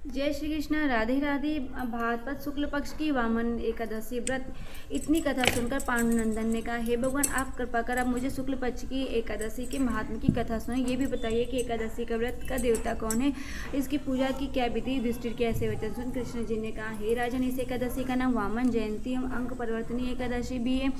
जय श्री कृष्ण। राधे राधे। भाद्रपद शुक्ल पक्ष की वामन एकादशी व्रत। इतनी कथा सुनकर पांडुनंदन ने कहा, हे भगवान, आप कृपा कर आप मुझे शुक्ल पक्ष की एकादशी के महात्म की कथा सुनाएं। ये भी बताइए कि एकादशी का व्रत का देवता कौन है, इसकी पूजा की क्या विधि। युधिष्ठिर के ऐसे वचन सुन कृष्ण जी ने कहा, हे राजन, इस एकादशी का नाम वामन जयंती एवं अंक परिवर्तनी एकादशी भी है।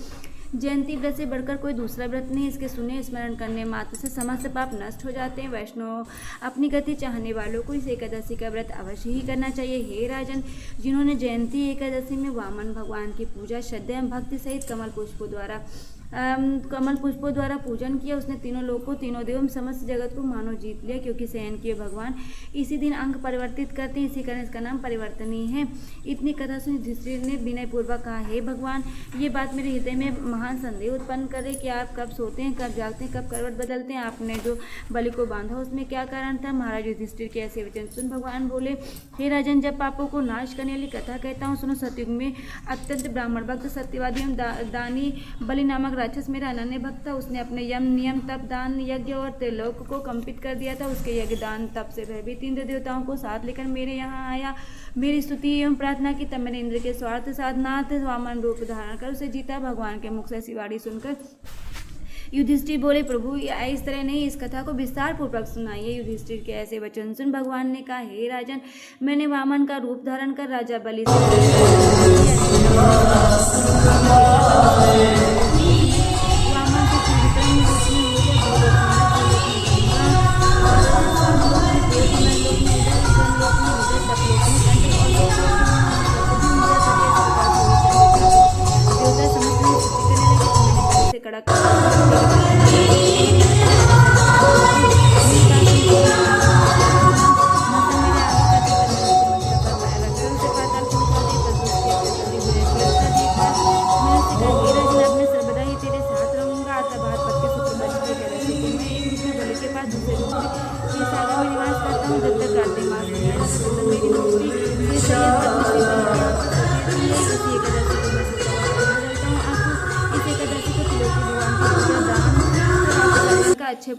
जयंती व्रत से बढ़कर कोई दूसरा व्रत नहीं। इसके सुने स्मरण करने मात्र से समस्त पाप नष्ट हो जाते हैं। वैष्णव अपनी गति चाहने वालों को इस एकादशी का व्रत अवश्य ही करना चाहिए। हे राजन, जिन्होंने जयंती एकादशी में वामन भगवान की पूजा श्रद्धा एवं भक्ति सहित कमल पुष्पों द्वारा पूजन किया, उसने तीनों लोक को, तीनों देव, समस्त जगत को मानो जीत लिया, क्योंकि शयन किए भगवान इसी दिन अंग परिवर्तित करते हैं। इसी कारण इसका नाम परिवर्तनीय है। इतनी कथा सुनी युधिष्ठिर ने विनय पूर्वक कहा, हे भगवान, ये बात मेरे हृदय में महान संदेह उत्पन्न करे कि आप कब सोते हैं, कब जागते हैं, कब करवट बदलते हैं। आपने जो बलि को बांधा उसमें क्या कारण था। महाराज युधिष्ठिर के ऐसे वचन सुन भगवान बोले, हे राजन, जब पापों को नाश करने वाली कथा कहता हूँ सुनो। सतयुग में अत्यंत ब्राह्मण भक्त सत्यवादी एवं दानी बलि नामक राक्षस मेरा अनन्य भक्त था। उसने अपने यम नियम तप दान यज्ञ और त्रिलोक को कंपित कर दिया था। उसके यज्ञ दान तप से भयभीत इंद्र देवताओं को साथ लेकर मेरे यहाँ आया, मेरी स्तुति एवं प्रार्थना की। तब मैंने इंद्र के स्वार्थ साधनार्थ वामन रूप धारण कर उसे जीता। भगवान के मुख से ऐसी वाणी सुनकर युधिष्ठिर बोले, प्रभु, इस तरह नहीं, इस कथा को विस्तार पूर्वक सुनाइए। युधिष्ठिर के ऐसे वचन सुन भगवान ने कहा, हे राजन, मैंने वामन का रूप धारण कर राजा बलि अच्छे